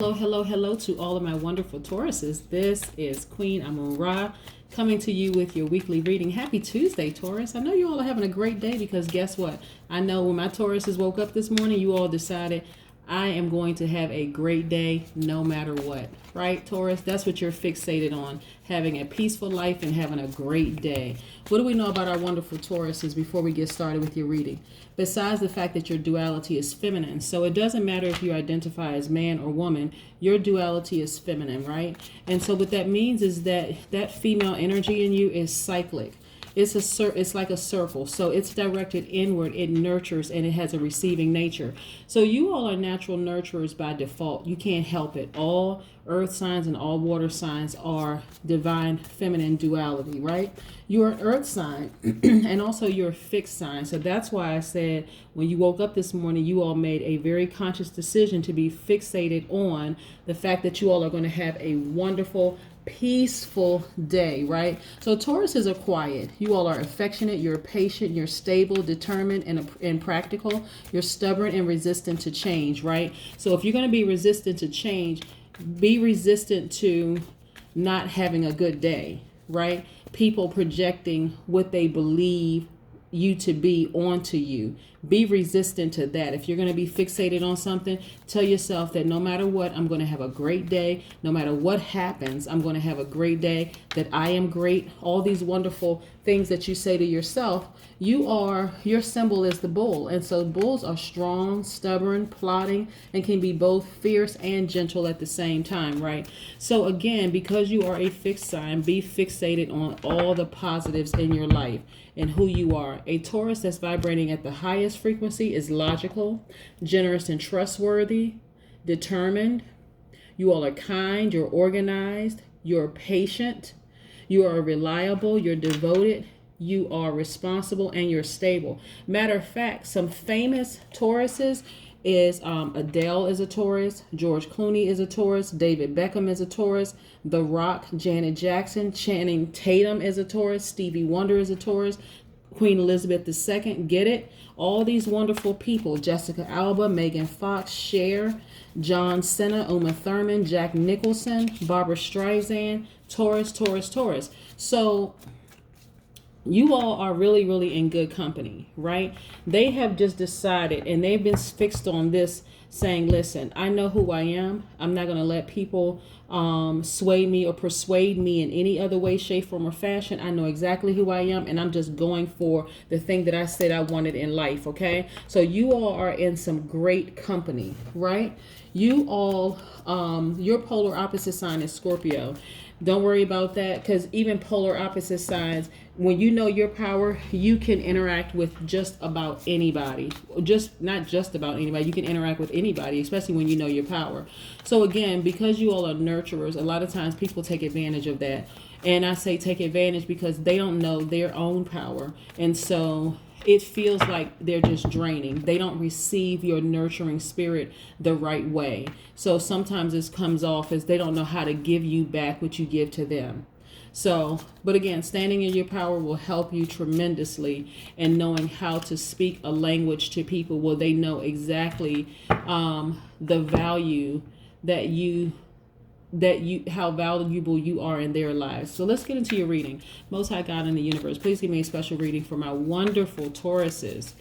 Hello, hello, hello to all of my wonderful Tauruses. This is Queen Amun Ra coming to you with your weekly reading. Happy Tuesday, Taurus. I know you all are having a great day because guess what? I know when my Tauruses woke up this morning, you all decided I am going to have a great day no matter what. Right, Taurus? That's what you're fixated on, having a peaceful life and having a great day. What do we know about our wonderful Tauruses before we get started with your reading? Besides the fact that your duality is feminine. So it doesn't matter if you identify as man or woman, your duality is feminine, right? And so what that means is that that female energy in you is cyclic. It's like a circle, so it's directed inward. It nurtures and it has a receiving nature. So you all are natural nurturers by default. You can't help it. All earth signs and all water signs are divine feminine duality, right? You're an earth sign and also you're a fixed sign. So that's why I said when you woke up this morning, you all made a very conscious decision to be fixated on the fact that you all are going to have a wonderful, peaceful day, right? So Tauruses are quiet. You all are affectionate, you're patient, you're stable, determined, and practical. You're stubborn and resistant to change, right? So if you're going to be resistant to change, be resistant to not having a good day, right? People projecting what they believe you to be onto you. Be resistant to that. If you're going to be fixated on something, tell yourself that no matter what, I'm going to have a great day. No matter what happens, I'm going to have a great day, that I am great. All these wonderful things that you say to yourself, your symbol is the bull. And so bulls are strong, stubborn, plotting, and can be both fierce and gentle at the same time, right? So again, because you are a fixed sign, be fixated on all the positives in your life and who you are. A Taurus that's vibrating at the highest frequency is logical, generous and trustworthy, determined. You all are kind, you're organized, you're patient, you are reliable, you're devoted, you are responsible, and you're stable. Matter of fact, some famous Tauruses is Adele is a Taurus, George Clooney is a Taurus, David Beckham is a Taurus, The Rock, Janet Jackson, Channing Tatum is a Taurus, Stevie Wonder is a Taurus, Queen Elizabeth II, get it? All these wonderful people, Jessica Alba, Megan Fox, Cher, John Cena, Uma Thurman, Jack Nicholson, Barbara Streisand, Taurus, Taurus, Taurus. So you all are really, really in good company, right? They have just decided, and they've been fixed on this, saying, listen, I know who I am. I'm not going to let people sway me or persuade me in any other way, shape, form, or fashion. I know exactly who I am, and I'm just going for the thing that I said I wanted in life, okay? So you all are in some great company, right? You all, your polar opposite sign is Scorpio. Don't worry about that, because even polar opposite signs, when you know your power, you can interact with just about anybody. Not just about anybody. You can interact with anybody, especially when you know your power. So again, because you all are nurturers, a lot of times people take advantage of that. And I say take advantage because they don't know their own power. And so it feels like they're just draining. They don't receive your nurturing spirit the right way. So sometimes this comes off as they don't know how to give you back what you give to them. So, but again, standing in your power will help you tremendously, and knowing how to speak a language to people where they know exactly the value how valuable you are in their lives. So let's get into your reading. Most High God in the universe, please give me a special reading for my wonderful Tauruses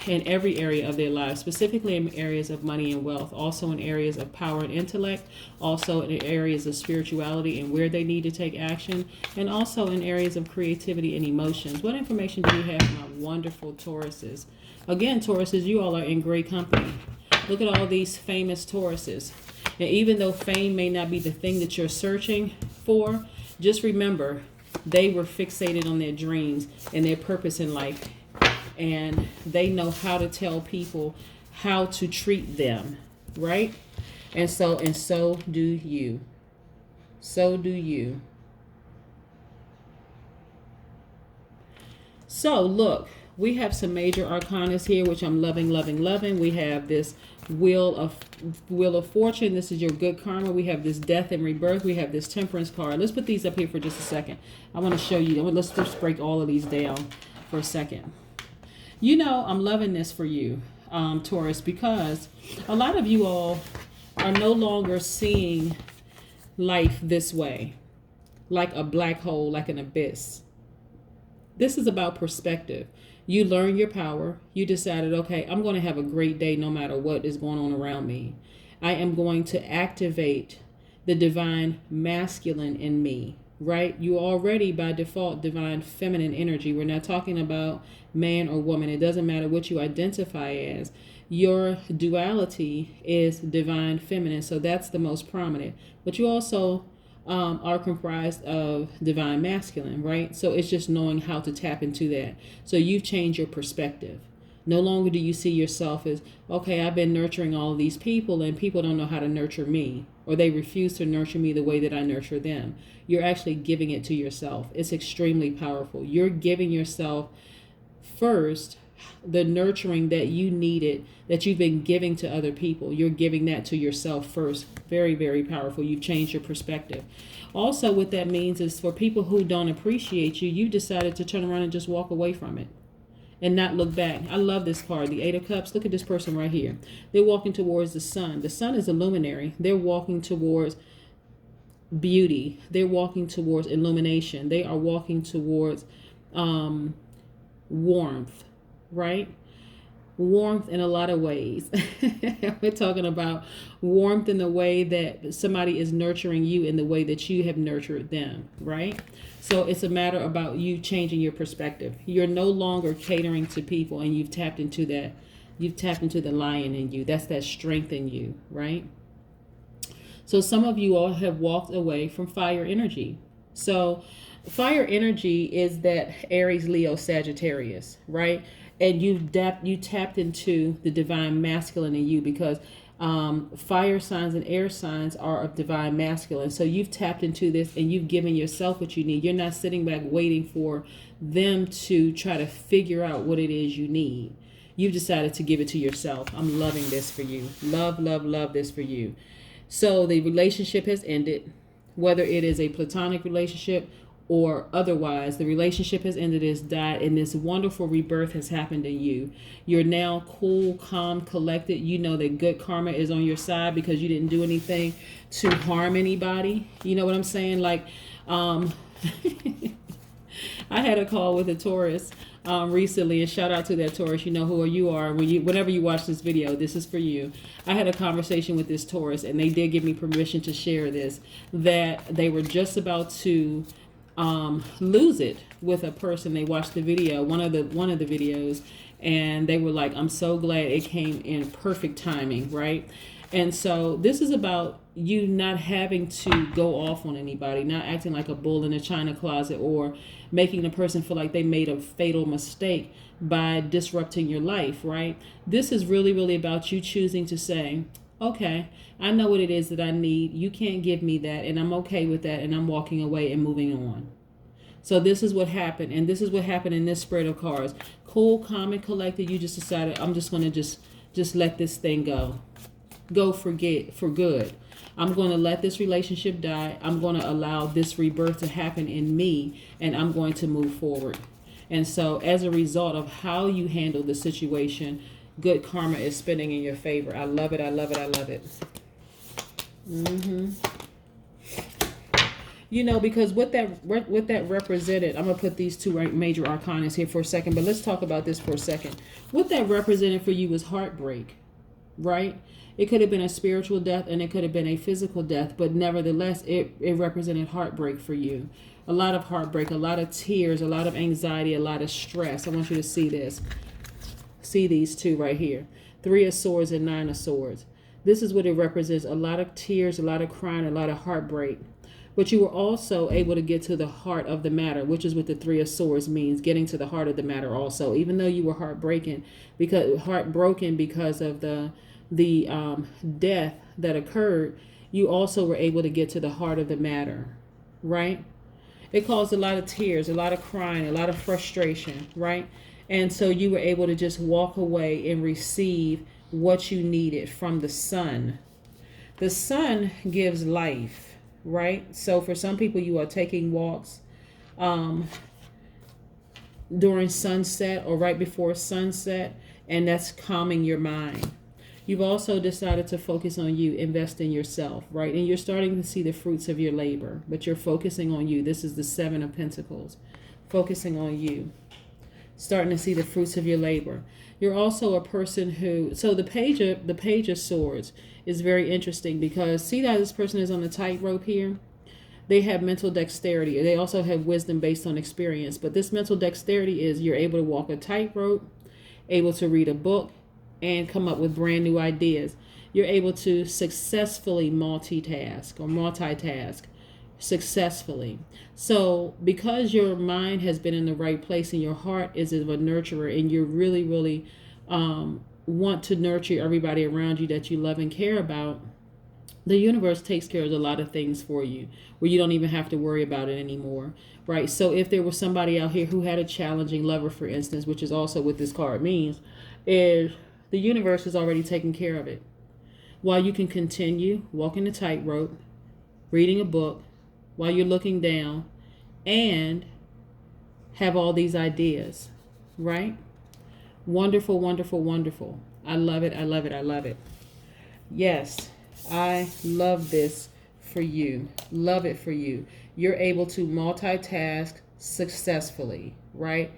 in every area of their lives, specifically in areas of money and wealth, also in areas of power and intellect, also in areas of spirituality and where they need to take action, and also in areas of creativity and emotions. What information do you have for my wonderful Tauruses? Again, Tauruses, you all are in great company. Look at all these famous Tauruses. And even though fame may not be the thing that you're searching for, just remember they were fixated on their dreams and their purpose in life. And they know how to tell people how to treat them, right? And so do you. So do you. So look, we have some major arcanas here, which I'm loving, loving, loving. We have this Wheel of Fortune. This is your good karma. We have this Death and Rebirth. We have this Temperance card. Let's put these up here for just a second. I want to show you. Let's just break all of these down for a second. You know, I'm loving this for you, Taurus, because a lot of you all are no longer seeing life this way, like a black hole, like an abyss. This is about perspective. You learn your power. You decided, okay, I'm going to have a great day no matter what is going on around me. I am going to activate the divine masculine in me, right? You already by default divine feminine energy. We're not talking about man or woman. It doesn't matter what you identify as. Your duality is divine feminine, so that's the most prominent. But you also are comprised of divine masculine, right? So it's just knowing how to tap into that. So you've changed your perspective. No longer do you see yourself as, okay, I've been nurturing all of these people and people don't know how to nurture me, or they refuse to nurture me the way that I nurture them. You're actually giving it to yourself. It's extremely powerful. You're giving yourself first the nurturing that you needed, that you've been giving to other people. You're giving that to yourself first. Very, very powerful. You've changed your perspective. Also, what that means is for people who don't appreciate you, you decided to turn around and just walk away from it and not look back. I love this card, the Eight of Cups. Look at this person right here. They're walking towards the sun. The sun is a luminary. They're walking towards beauty. They're walking towards illumination. They are walking towards warmth, right? Warmth in a lot of ways. We're talking about warmth in the way that somebody is nurturing you in the way that you have nurtured them, right? So it's a matter about you changing your perspective. You're no longer catering to people, and you've tapped into that. You've tapped into the lion in you. That's that strength in you, right? So some of you all have walked away from fire energy. So fire energy is that Aries, Leo, Sagittarius, right? And you tapped into the divine masculine in you, because fire signs and air signs are of divine masculine. So you've tapped into this and you've given yourself what you need. You're not sitting back waiting for them to try to figure out what it is you need. You've decided to give it to yourself. I'm loving this for you. Love, love, love this for you. So the relationship has ended, whether it is a platonic relationship or otherwise. The relationship has ended, has died, and this wonderful rebirth has happened in you. You're now cool, calm, collected. You know that good karma is on your side because you didn't do anything to harm anybody. You know what I'm saying? Like, I had a call with a Taurus recently, and shout out to that Taurus. You know who you are. Whenever you watch this video, this is for you. I had a conversation with this Taurus, and they did give me permission to share this, that they were just about to lose it with a person. They watched the video, one of the videos, and they were like, I'm so glad it came in perfect timing, right? And so this is about you not having to go off on anybody, not acting like a bull in a china closet, or making the person feel like they made a fatal mistake by disrupting your life, right? This is really, really about you choosing to say, okay, I know what it is that I need. You can't give me that, and I'm okay with that, and I'm walking away and moving on. So this is what happened, and this is what happened in this spread of cards. Cool, calm, and collected. You just decided, I'm just going to just let this thing go. Go for good. I'm going to let this relationship die. I'm going to allow this rebirth to happen in me, and I'm going to move forward. And so as a result of how you handle the situation, good karma is spinning in your favor. I love it. I love it. I love it. You know, because what that represented, I'm going to put these two major arcanas here for a second, but let's talk about this for a second. What that represented for you was heartbreak, right? It could have been a spiritual death and it could have been a physical death, but nevertheless, it represented heartbreak for you. A lot of heartbreak, a lot of tears, a lot of anxiety, a lot of stress. I want you to see this. See these two right here. 3 of Swords and 9 of Swords. This is what it represents. A lot of tears, a lot of crying, a lot of heartbreak. But you were also able to get to the heart of the matter, which is what the 3 of Swords means, getting to the heart of the matter also. Even though you were heartbroken because of the death that occurred, you also were able to get to the heart of the matter, right? It caused a lot of tears, a lot of crying, a lot of frustration, right? And so you were able to just walk away and receive what you needed from the sun. The sun gives life, right? So for some people, you are taking walks during sunset or right before sunset, and that's calming your mind. You've also decided to focus on you, invest in yourself, right? And you're starting to see the fruits of your labor, but you're focusing on you. This is the Seven of Pentacles, focusing on you, starting to see the fruits of your labor. You're also a person who, so the page of swords is very interesting because see that this person is on the tightrope here. They have mental dexterity. They also have wisdom based on experience. But this mental dexterity is you're able to walk a tightrope, able to read a book, and come up with brand new ideas. You're able to successfully multitask successfully. So because your mind has been in the right place and your heart is of a nurturer and you're really want to nurture everybody around you that you love and care about, the universe takes care of a lot of things for you where you don't even have to worry about it anymore, right? So if there was somebody out here who had a challenging lover, for instance, which is also what this card means, is the universe is already taking care of it. While you can continue walking the tightrope, reading a book, while you're looking down, and have all these ideas, right? Wonderful, wonderful, wonderful. I love it, I love it, I love it. Yes. I love this for you. Love it for you. You're able to multitask successfully, right?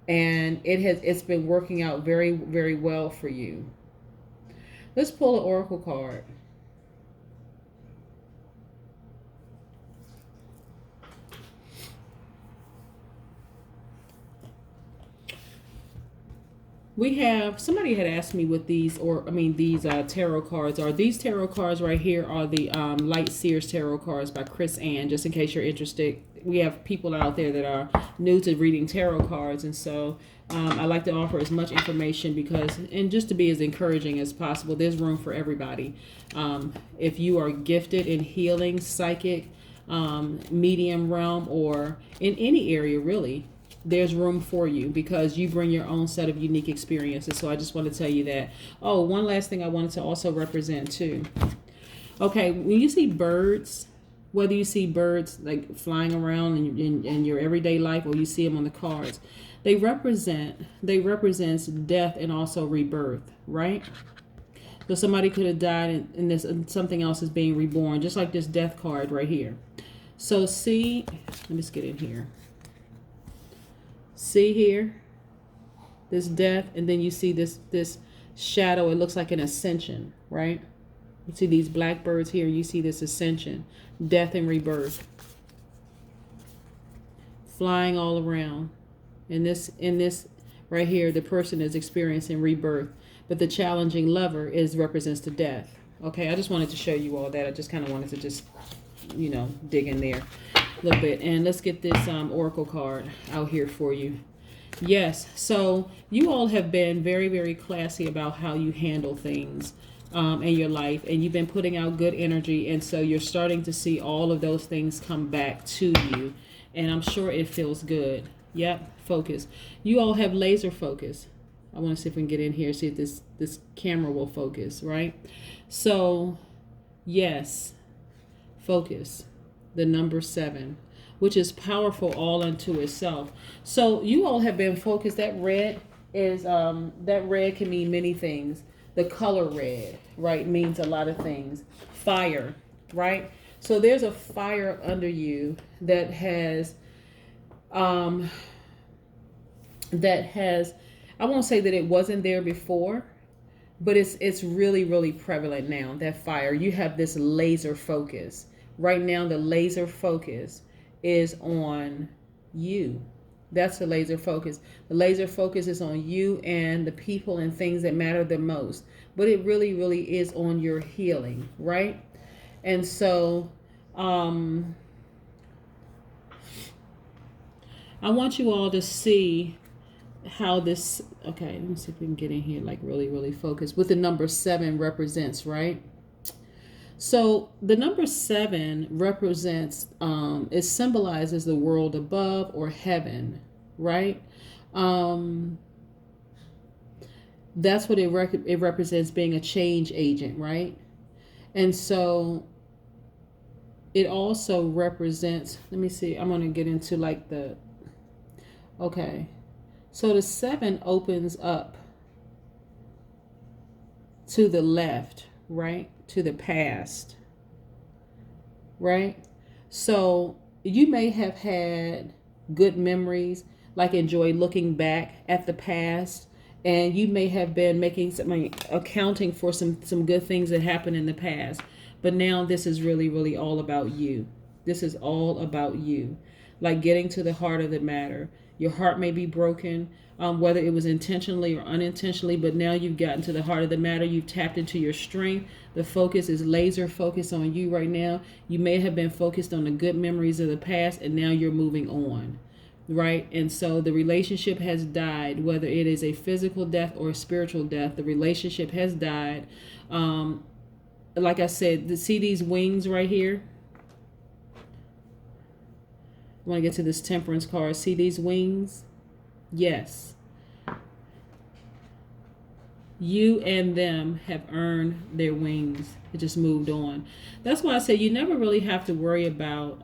And it's been working out very, very well for you. Let's pull an oracle card. We have, somebody had asked me what these, these tarot cards are. These tarot cards right here are the Light Seers Tarot cards by Chris Ann, just in case you're interested. We have people out there that are new to reading tarot cards, and so I like to offer as much information and just to be as encouraging as possible. There's room for everybody. If you are gifted in healing, psychic, medium realm, or in any area really, there's room for you because you bring your own set of unique experiences. So I just want to tell you that. Oh, one last thing I wanted to also represent too. Okay, when you see birds, whether you see birds like flying around in your everyday life or you see them on the cards, they represents death and also rebirth, right? So somebody could have died and something else is being reborn, just like this death card right here. So see, let me just get in here. See here, this death, and then you see this shadow. It looks like an ascension, right? You see these black birds here. You see this ascension, death and rebirth, flying all around. In this right here, the person is experiencing rebirth, but the challenging lover represents the death. Okay, I just wanted to show you all that. I just kind of wanted to just, dig in there a little bit. And let's get this oracle card out here for you. Yes, so you all have been very, very classy about how you handle things in your life, and you've been putting out good energy, and so you're starting to see all of those things come back to you, and I'm sure it feels good. Yep, focus. You all have laser focus. I want to see if we can get in here, see if this camera will focus, right? So yes, focus. The number 7, which is powerful all unto itself. So you all have been focused. That red can mean many things. The color red, right, means a lot of things. Fire, right? So there's a fire under you that has I won't say that it wasn't there before, but it's really, really prevalent now, that fire. You have this laser focus. Right now, the laser focus is on you. That's the laser focus. The laser focus is on you and the people and things that matter the most. But it really, really is on your healing, right? And so I want you all to see how this, okay, let me see if we can get in here like really, really focused. What the number 7 represents, right? So the number 7 represents, it symbolizes the world above or heaven, right? That's what it represents, being a change agent, right? And so it also represents, let me see, I'm going to get into like okay. So the 7 opens up to the left, right? To the past, right? So you may have had good memories, like enjoy looking back at the past, and you may have been making some accounting for some good things that happened in the past. But now this is really all about you. This is all about you, like getting to the heart of the matter. Your heart may be broken, whether it was intentionally or unintentionally, but now you've gotten to the heart of the matter. You've tapped into your strength. The focus is laser focused on you right now. You may have been focused on the good memories of the past, and now you're moving on, right? And so the relationship has died, whether it is a physical death or a spiritual death. The relationship has died. Like I said, see these wings right here? I want to get to this Temperance card. See these wings? Yes. You and them have earned their wings. It just moved on. That's why I say you never really have to worry about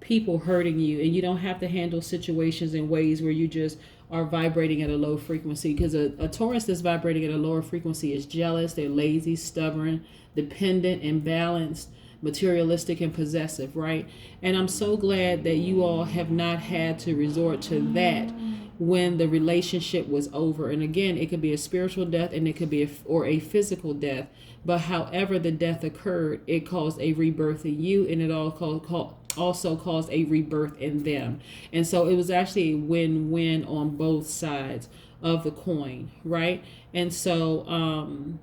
people hurting you, and you don't have to handle situations in ways where you just are vibrating at a low frequency, because a Taurus that's vibrating at a lower frequency is jealous, they're lazy, stubborn, dependent, imbalanced, materialistic, and possessive, right? And I'm so glad that you all have not had to resort to that when the relationship was over. And again, it could be a spiritual death, and it could be a physical death. But however the death occurred, it caused a rebirth in you, and it also caused a rebirth in them. And so it was actually a win-win on both sides of the coin, right? And so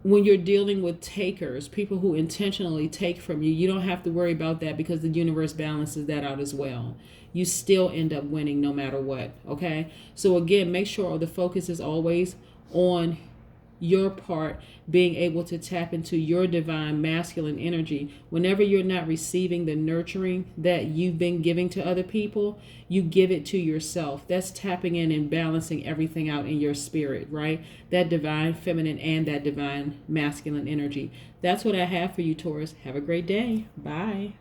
when you're dealing with takers, people who intentionally take from you, you don't have to worry about that, because the universe balances that out as well. You still end up winning no matter what, okay? So again, make sure the focus is always on your part, being able to tap into your divine masculine energy. Whenever you're not receiving the nurturing that you've been giving to other people, you give it to yourself. That's tapping in and balancing everything out in your spirit, right? That divine feminine and that divine masculine energy. That's what I have for you, Taurus. Have a great day. Bye.